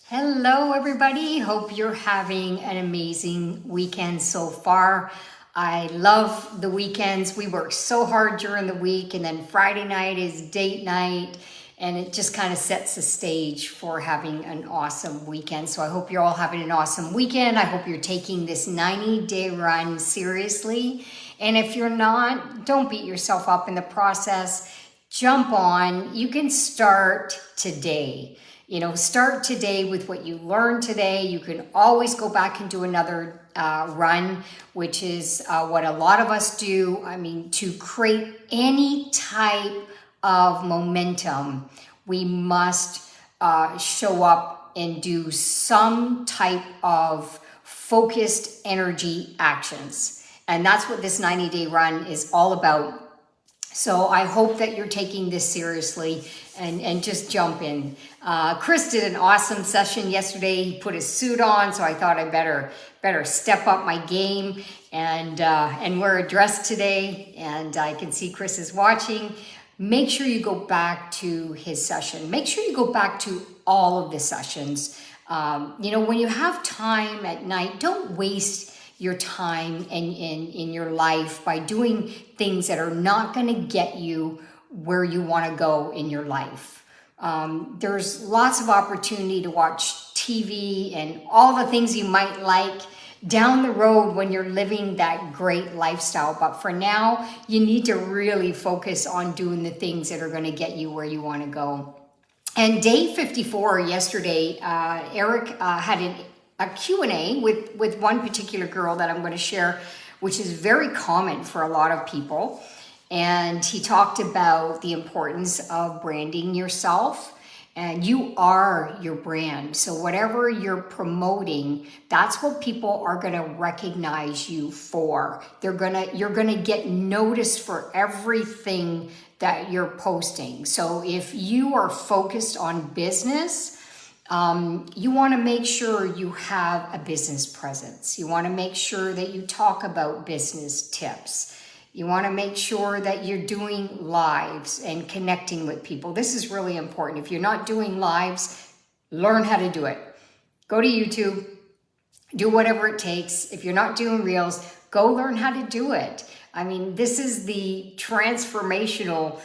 Hello, everybody. Hope you're having an amazing weekend so far. I love the weekends. We work so hard during the week, and then Friday night is date night, and it just kind of sets the stage for having an awesome weekend. So I hope you're all having an awesome weekend. I hope you're taking this 90-day run seriously. And if you're not, don't beat yourself up in the process. Jump on. You can start today. Start today with what you learned today. You can always go back and do another run, which is what a lot of us do. I mean, to create any type of momentum, we must show up and do some type of focused energy actions. And that's what this 90-day run is all about. So I hope that you're taking this seriously and just jump in. Chris did an awesome session yesterday. He put his suit on, so I thought I better step up my game and wear a dress today. And I can see Chris is watching. Make sure you go back to his session. Make sure you go back to all of the sessions. When you have time at night, don't waste your time in your life by doing things that are not going to get you where you want to go in your life. There's lots of opportunity to watch TV and all the things you might like down the road when you're living that great lifestyle. But for now, you need to really focus on doing the things that are going to get you where you want to go. And day 54 yesterday, Eric had a Q&A with one particular girl that I'm going to share, which is very common for a lot of people. And he talked about the importance of branding yourself. And you are your brand. So whatever you're promoting, that's what people are going to recognize you for. You're going to get noticed for everything that you're posting. So if you are focused on business, you want to make sure you have a business presence. You want to make sure that you talk about business tips. You want to make sure that you're doing lives and connecting with people. This is really important. If you're not doing lives, learn how to do it. Go to YouTube, do whatever it takes. If you're not doing reels, go learn how to do it. I mean, this is the transformational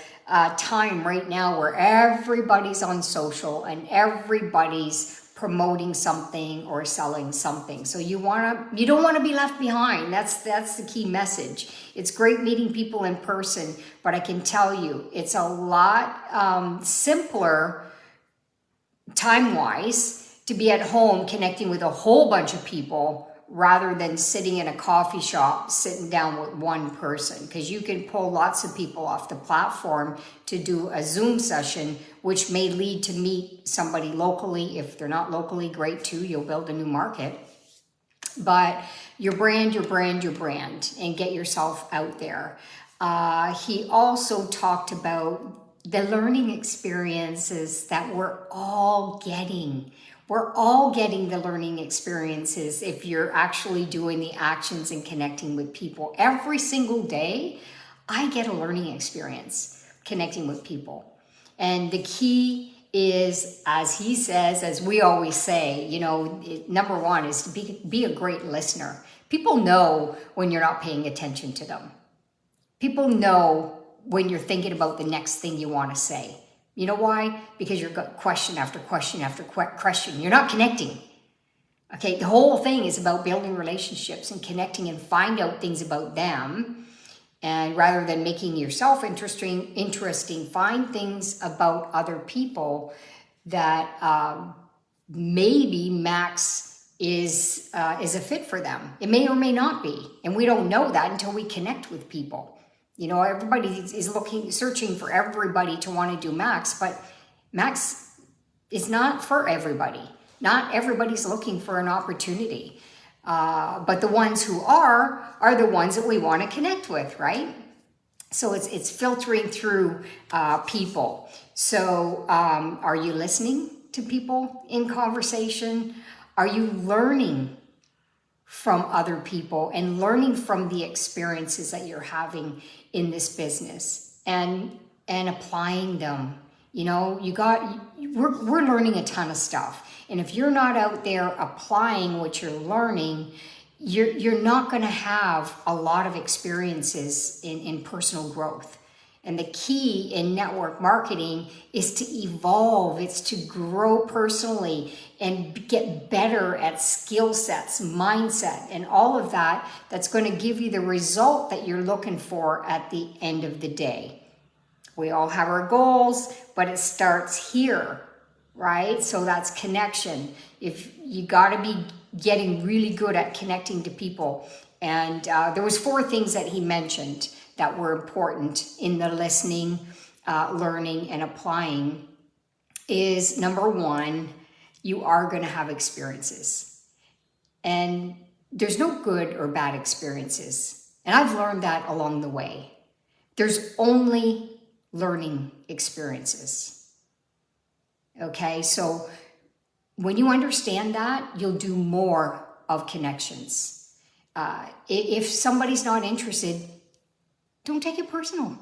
time right now where everybody's on social and everybody's promoting something or selling something. So you don't want to be left behind. That's the key message. It's great meeting people in person, but I can tell you it's a lot simpler time-wise to be at home connecting with a whole bunch of people rather than sitting in a coffee shop, sitting down with one person, because you can pull lots of people off the platform to do a Zoom session, which may lead to meet somebody locally. If they're not locally, great too, you'll build a new market. But your brand, and get yourself out there. He also talked about the learning experiences that we're all getting. We're all getting the learning experiences if you're actually doing the actions and connecting with people. Every single day, I get a learning experience connecting with people. And the key is, as he says, as we always say, number one is to be a great listener. People know when you're not paying attention to them. People know when you're thinking about the next thing you want to say. You know why? Because you've got question after question after question. You're not connecting. Okay, the whole thing is about building relationships and connecting and find out things about them. And rather than making yourself interesting, find things about other people that maybe Max is a fit for them. It may or may not be. And we don't know that until we connect with people. Everybody is searching for everybody to want to do Max, but Max is not for everybody. Not everybody's looking for an opportunity. But the ones who are the ones that we want to connect with, right? So it's filtering through people. So are you listening to people in conversation? Are you learning from other people and learning from the experiences that you're having in this business and applying them we're learning a ton of stuff. And if you're not out there applying what you're learning, you're not going to have a lot of experiences in personal growth. And the key in network marketing is to evolve. It's to grow personally and get better at skill sets, mindset, and all of that. That's going to give you the result that you're looking for at the end of the day. We all have our goals, but it starts here, right? So that's connection. If you got to be getting really good at connecting to people. And there was 4 things that he mentioned that were important in the listening, learning, and applying. Is number 1, you are going to have experiences. And there's no good or bad experiences. And I've learned that along the way. There's only learning experiences. Okay, so when you understand that, you'll do more of connections. If somebody's not interested, don't take it personal.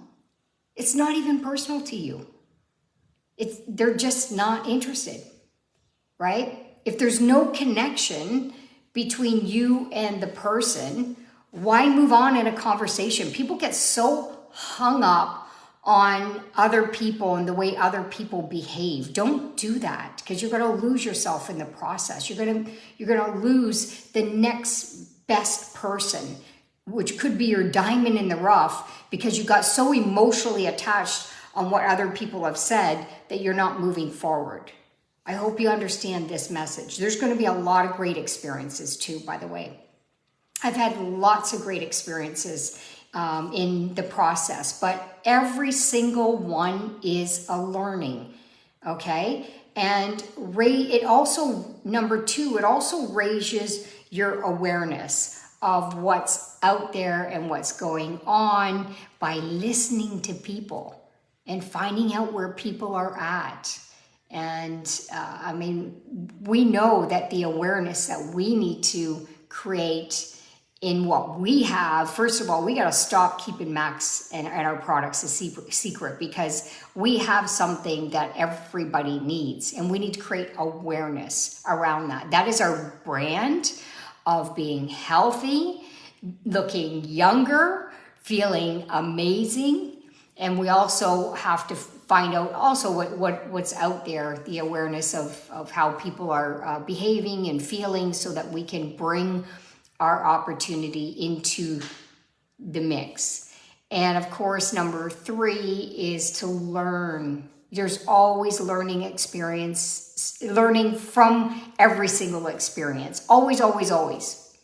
It's not even personal to you. They're just not interested, right? If there's no connection between you and the person, why move on in a conversation? People get so hung up on other people and the way other people behave. Don't do that, because you're going to lose yourself in the process. You're going to lose the next best person, which could be your diamond in the rough, because you got so emotionally attached on what other people have said that you're not moving forward. I hope you understand this message. There's going to be a lot of great experiences too, by the way. I've had lots of great experiences in the process, but every single one is a learning, okay? And it also, number 2, it also raises your awareness of what's out there and what's going on by listening to people and finding out where people are at. And we know that the awareness that we need to create in what we have, first of all, we got to stop keeping Max and our products a secret, because we have something that everybody needs, and we need to create awareness around that. That is our brand of being healthy, looking younger, feeling amazing. And we also have to find out also what's out there, the awareness of how people are behaving and feeling, so that we can bring our opportunity into the mix. And of course, number 3 is to learn. There's always learning learning from every single experience. Always, always, always.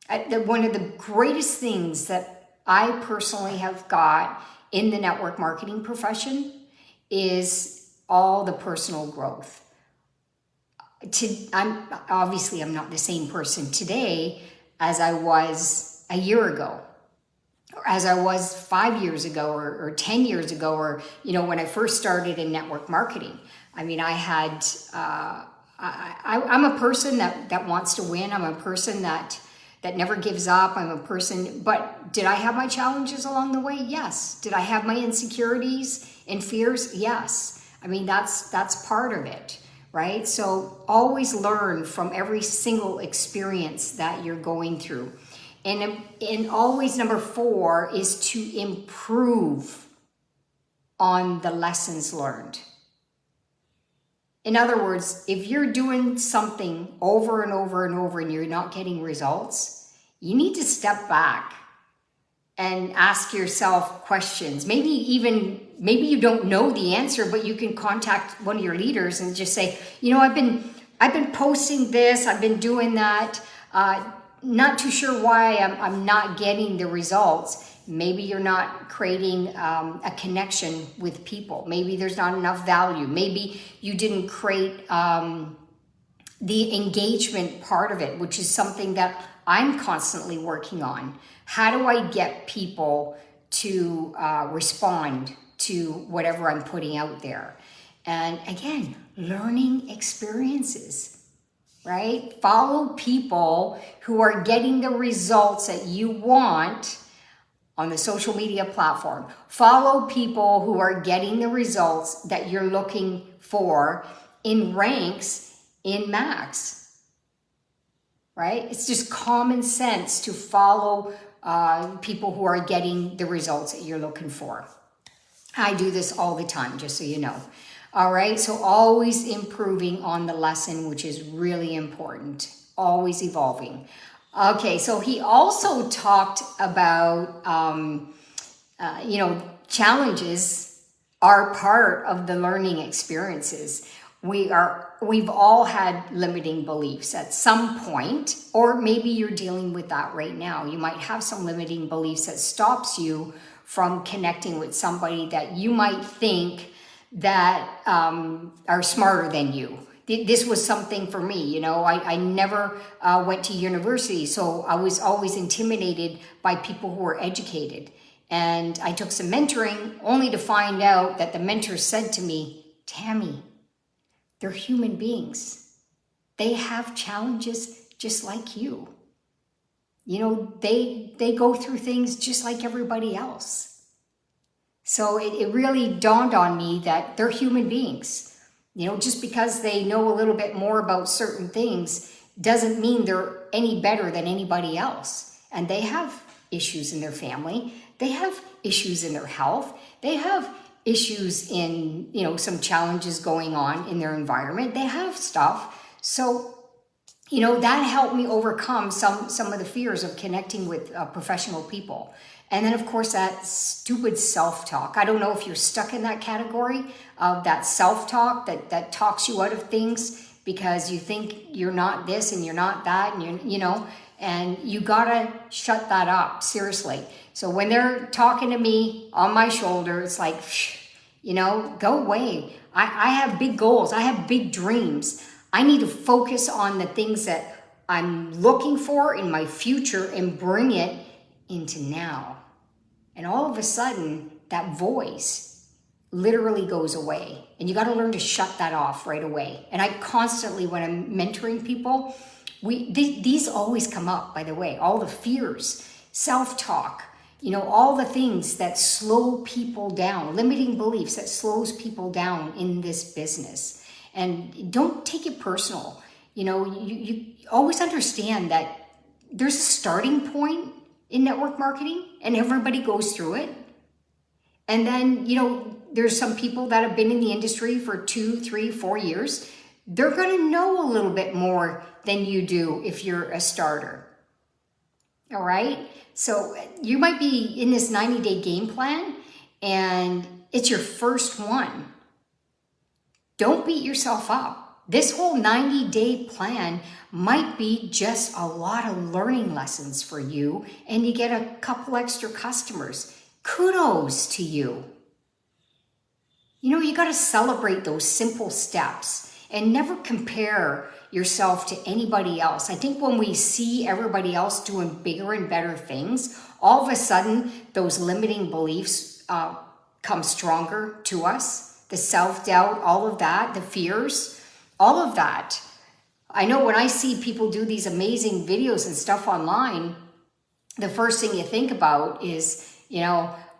One of the greatest things that I personally have got in the network marketing profession is all the personal growth. I'm not the same person today as I was a year ago, or as I was 5 years ago, or 10 years ago, or when I first started in network marketing. I'm a person that wants to win. I'm a person that never gives up. I'm a person, but did I have my challenges along the way? Yes. Did I have my insecurities and fears? Yes. That's part of it. Right? So always learn from every single experience that you're going through. And always number 4 is to improve on the lessons learned. In other words, if you're doing something over and over and over and you're not getting results, you need to step back and ask yourself questions. Maybe you don't know the answer, but you can contact one of your leaders and just say, I've been posting this, I've been doing that, not too sure why I'm not getting the results. Maybe you're not creating a connection with people. Maybe there's not enough value. Maybe you didn't create the engagement part of it, which is something that I'm constantly working on. How do I get people to respond to whatever I'm putting out there? And again, learning experiences, right? Follow people who are getting the results that you want on the social media platform. Follow people who are getting the results that you're looking for in ranks in Max, right? It's just common sense to follow people who are getting the results that you're looking for. I do this all the time, just so you know. All right, so always improving on the lesson, which is really important, always evolving. Okay, so he also talked about, challenges are part of the learning experiences. We've all had limiting beliefs at some point, or maybe you're dealing with that right now. You might have some limiting beliefs that stops you from connecting with somebody that you might think that are smarter than you. This was something for me, I never went to university, so I was always intimidated by people who were educated. And I took some mentoring only to find out that the mentor said to me, Tammy, they're human beings. They have challenges just like you. They go through things just like everybody else. So it really dawned on me that they're human beings. Just because they know a little bit more about certain things doesn't mean they're any better than anybody else. And they have issues in their family. They have issues in their health. They have issues in, some challenges going on in their environment. They have stuff. So, that helped me overcome some of the fears of connecting with professional people. And then, of course, that stupid self-talk. I don't know if you're stuck in that category of that self-talk that talks you out of things because you think you're not this and you're not that, and and you gotta shut that up, seriously. So when they're talking to me on my shoulder, it's like, go away. I have big goals. I have big dreams. I need to focus on the things that I'm looking for in my future and bring it into now. And all of a sudden, that voice literally goes away. And you got to learn to shut that off right away. And I constantly, when I'm mentoring people, these always come up, by the way, all the fears, self-talk, all the things that slow people down, limiting beliefs that slows people down in this business. And don't take it personal. You always understand that there's a starting point in network marketing and everybody goes through it. And then, there's some people that have been in the industry for 2, 3, 4 years. They're going to know a little bit more than you do if you're a starter. All right. So you might be in this 90-day game plan and it's your first one. Don't beat yourself up. This whole 90-day plan might be just a lot of learning lessons for you, and you get a couple extra customers. Kudos to you. You got to celebrate those simple steps and never compare yourself to anybody else. I think when we see everybody else doing bigger and better things, all of a sudden those limiting beliefs come stronger to us. The self-doubt, all of that, the fears, all of that. I know when I see people do these amazing videos and stuff online, the first thing you think about is,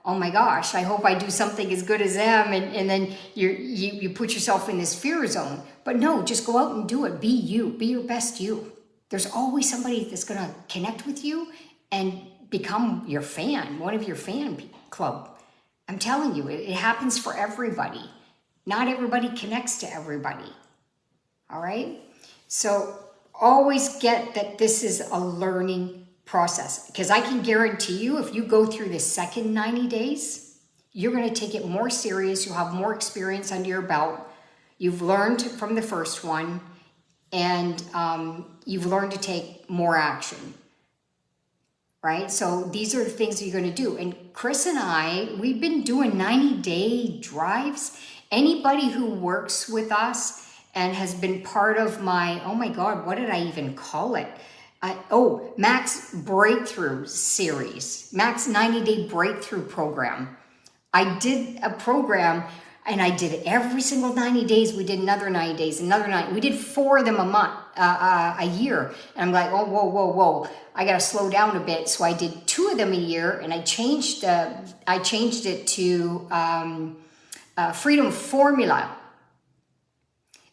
oh my gosh, I hope I do something as good as them. And then you put yourself in this fear zone. But no, just go out and do it. Be you. Be your best you. There's always somebody that's going to connect with you and become your fan, one of your fan club. I'm telling you, it happens for everybody. Not everybody connects to everybody. All right? So always get that this is a learning process, because I can guarantee you if you go through the second 90 days, you're going to take it more serious. You'll have more experience under your belt. You've learned from the first one, and you've learned to take more action. Right? So these are the things that you're going to do. And Chris and I, we've been doing 90-day drives. Anybody who works with us and has been part of my, oh my God, what did I even call it? Max Breakthrough Series, Max 90-Day Breakthrough Program. I did a program, And I did it every single 90 days. We did another 90 days, another 90. We did 4 of them a year. And I'm like, oh, whoa. I got to slow down a bit. So I did 2 of them a year, and I changed it to Freedom Formula.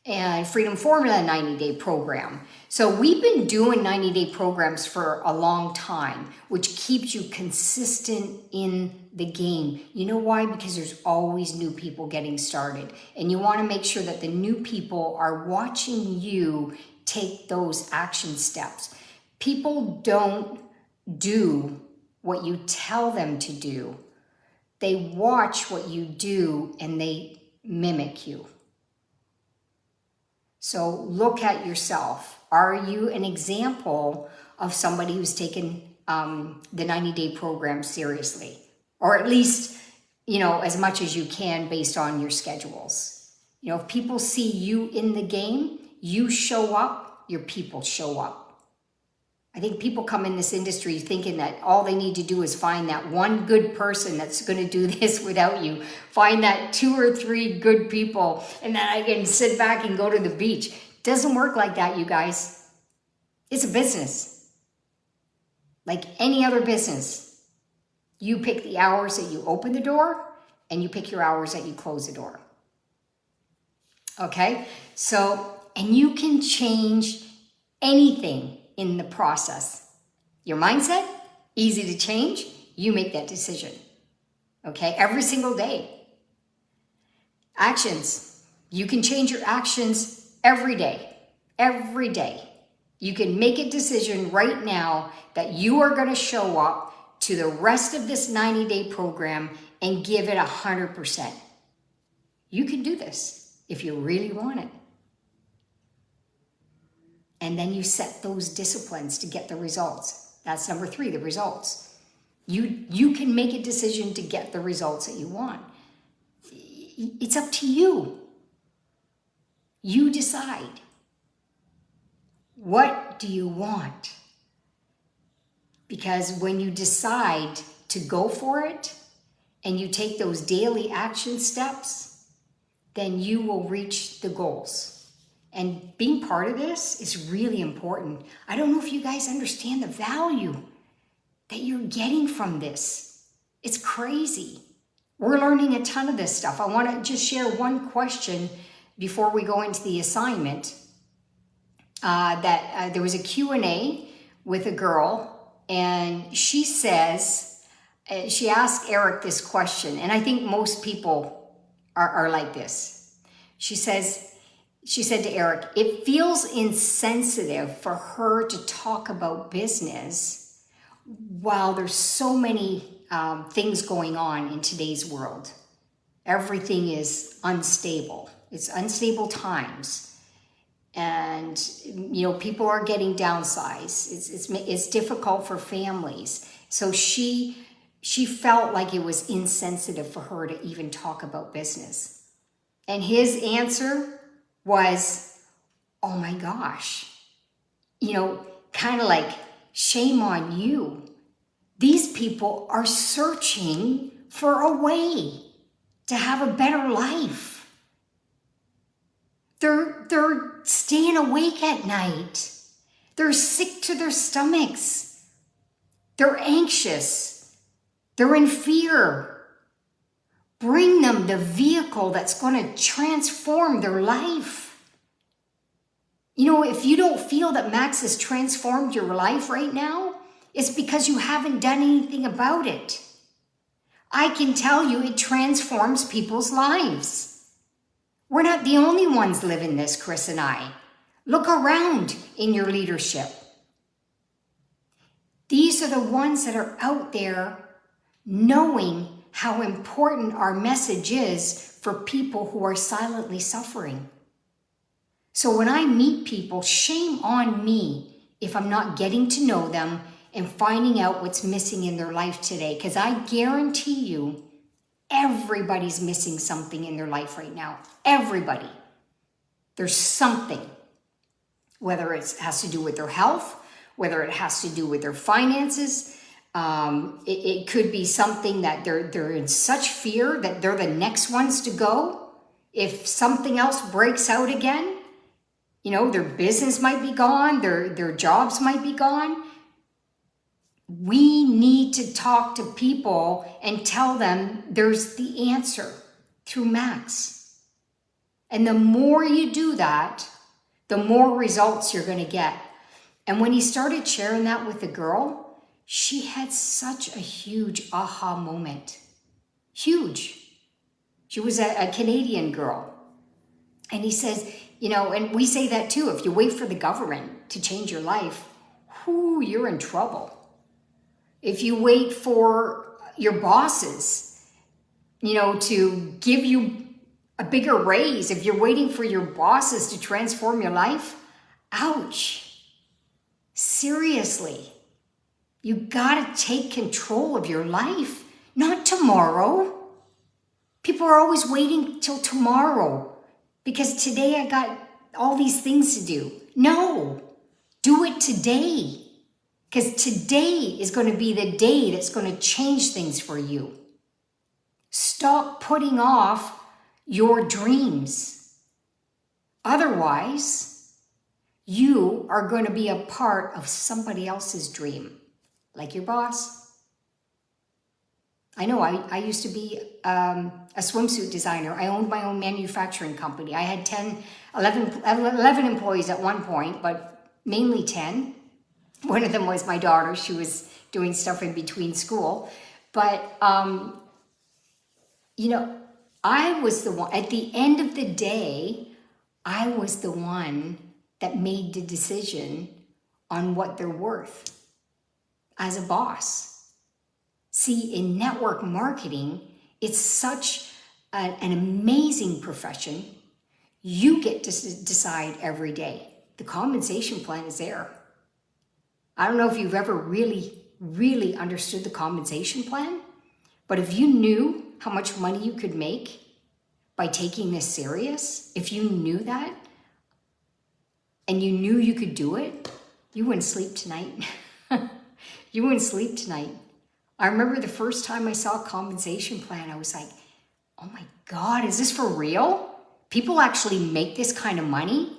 And Freedom Formula 90-day program. So we've been doing 90-day programs for a long time, which keeps you consistent in the game. You know why? Because there's always new people getting started. And you want to make sure that the new people are watching you take those action steps. People don't do what you tell them to do. They watch what you do and they mimic you. So look at yourself. Are you an example of somebody who's taken the 90-day program seriously? Or at least, as much as you can based on your schedules. If people see you in the game, you show up, your people show up. I think people come in this industry thinking that all they need to do is find that one good person that's going to do this without you. Find that 2 or 3 good people, and then I can sit back and go to the beach. Doesn't work like that, you guys. It's a business. Like any other business. You pick the hours that you open the door, and you pick your hours that you close the door. Okay? So, and you can change anything in the process. Your mindset, easy to change. You make that decision. Okay? Every single day. Actions. You can change your actions every day. Every day. You can make a decision right now that you are going to show up to the rest of this 90-day program and give it 100%. You can do this if you really want it. And then you set those disciplines to get the results. That's number 3, the results. You can make a decision to get the results that you want. It's up to you. You decide. What do you want? Because when you decide to go for it and you take those daily action steps, then you will reach the goals. And being part of this is really important. I don't know if you guys understand the value that you're getting from this. It's crazy. We're learning a ton of this stuff. I want to just share one question before we go into the assignment. There was a Q&A with a girl, and she says, she asked Eric this question, and I think most people are like this. She said to Eric, it feels insensitive for her to talk about business while there's so many things going on in today's world. Everything is unstable. It's unstable times. And, people are getting downsized. It's difficult for families. So she felt like it was insensitive for her to even talk about business. And his answer was, oh my gosh, kind of like, shame on you. These people are searching for a way to have a better life. They're staying awake at night. They're sick to their stomachs. They're anxious. They're in fear. Bring them the vehicle that's going to transform their life. If you don't feel that Max has transformed your life right now, it's because you haven't done anything about it. I can tell you it transforms people's lives. We're not the only ones living this, Chris and I. Look around in your leadership. These are the ones that are out there knowing how important our message is for people who are silently suffering. So when I meet people, shame on me if I'm not getting to know them and finding out what's missing in their life today. Because I guarantee you, everybody's missing something in their life right now. Everybody. There's something. Whether it has to do with their health, whether it has to do with their finances. It could be something that they're in such fear that they're the next ones to go. If something else breaks out again, you know, their business might be gone, their jobs might be gone. We need to talk to people and tell them there's the answer through Max. And the more you do that, the more results you're going to get. And when he started sharing that with the girl, she had such a huge aha moment. Huge. She was a Canadian girl. And he says, you know, and we say that too, if you wait for the government to change your life, you're in trouble. If you wait for your bosses, you know, to give you a bigger raise, if you're waiting for your bosses to transform your life, ouch. Seriously, you gotta take control of your life, not tomorrow. People are always waiting till tomorrow because today I got all these things to do. No, do it today because today is going to be the day that's going to change things for you. Stop putting off your dreams. Otherwise, you are going to be a part of somebody else's dream, like your boss. I know I used to be a swimsuit designer. I owned my own manufacturing company. I had 11 employees at one point, but mainly 10. One of them was my daughter. She was doing stuff in between school. But, you know, I was the one, at the end of the day, I was the one that made the decision on what they're worth as a boss. See, in network marketing, it's such an amazing profession. You get to decide every day. The compensation plan is there. I don't know if you've ever really understood the compensation plan, but if you knew how much money you could make by taking this serious, if you knew that, and you knew you could do it, you wouldn't sleep tonight. You wouldn't sleep tonight. I remember the first time I saw a compensation plan, I was like, oh my God, is this for real? People actually make this kind of money?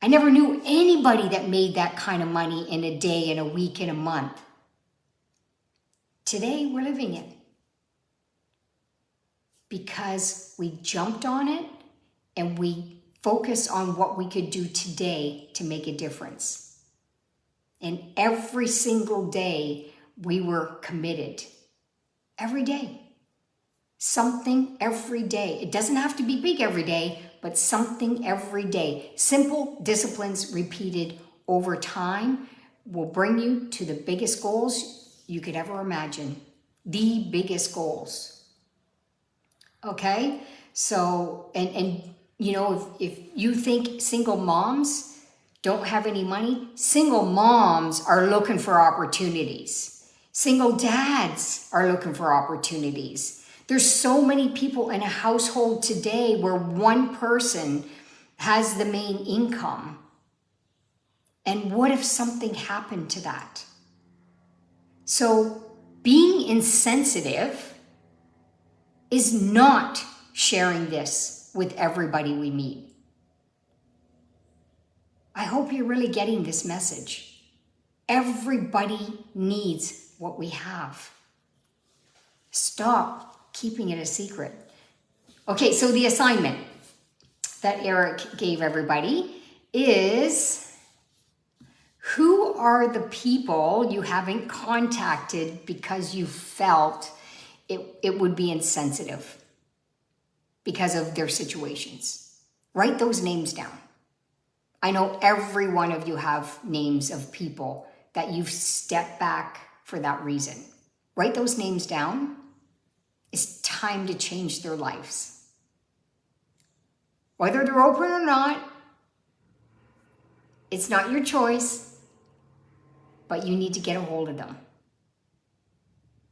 I never knew anybody that made that kind of money in a day, in a week, in a month. Today, we're living it. Because we jumped on it and we focused on what we could do today to make a difference. And every single day, we were committed. Every day. Something every day. It doesn't have to be big every day, but something every day. Simple disciplines repeated over time will bring you to the biggest goals you could ever imagine. The biggest goals. Okay? So, and you know, if you think single moms don't have any money, single moms are looking for opportunities. Single dads are looking for opportunities. There's so many people in a household today where one person has the main income. And what if something happened to that? So being insensitive is not sharing this with everybody we meet. I hope you're really getting this message. Everybody needs what we have. Stop keeping it a secret. Okay, so the assignment that Eric gave everybody is, who are the people you haven't contacted because you felt it would be insensitive because of their situations? Write those names down. I know every one of you have names of people that you've stepped back for that reason. Write those names down. It's time to change their lives. Whether they're open or not, it's not your choice, but you need to get a hold of them.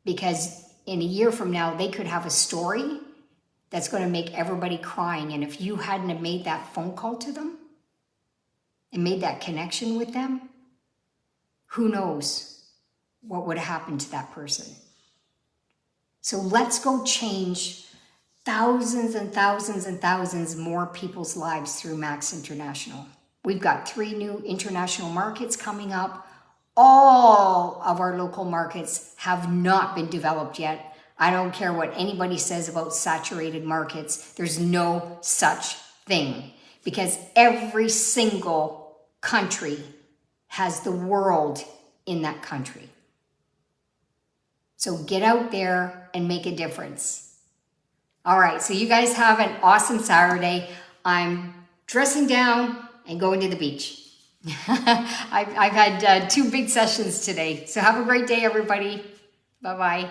Because in a year from now, they could have a story that's going to make everybody crying. And if you hadn't have made that phone call to them and made that connection with them, who knows what would happen to that person. So let's go change thousands and thousands and thousands more people's lives through Max International. We've got 3 new international markets coming up. All of our local markets have not been developed yet. I don't care what anybody says about saturated markets. There's no such thing, because every single country has the world in that country. So get out there and make a difference. All right, so you guys have an awesome Saturday. I'm dressing down and going to the beach. I've had 2 big sessions today. So have a great day, everybody. Bye-bye.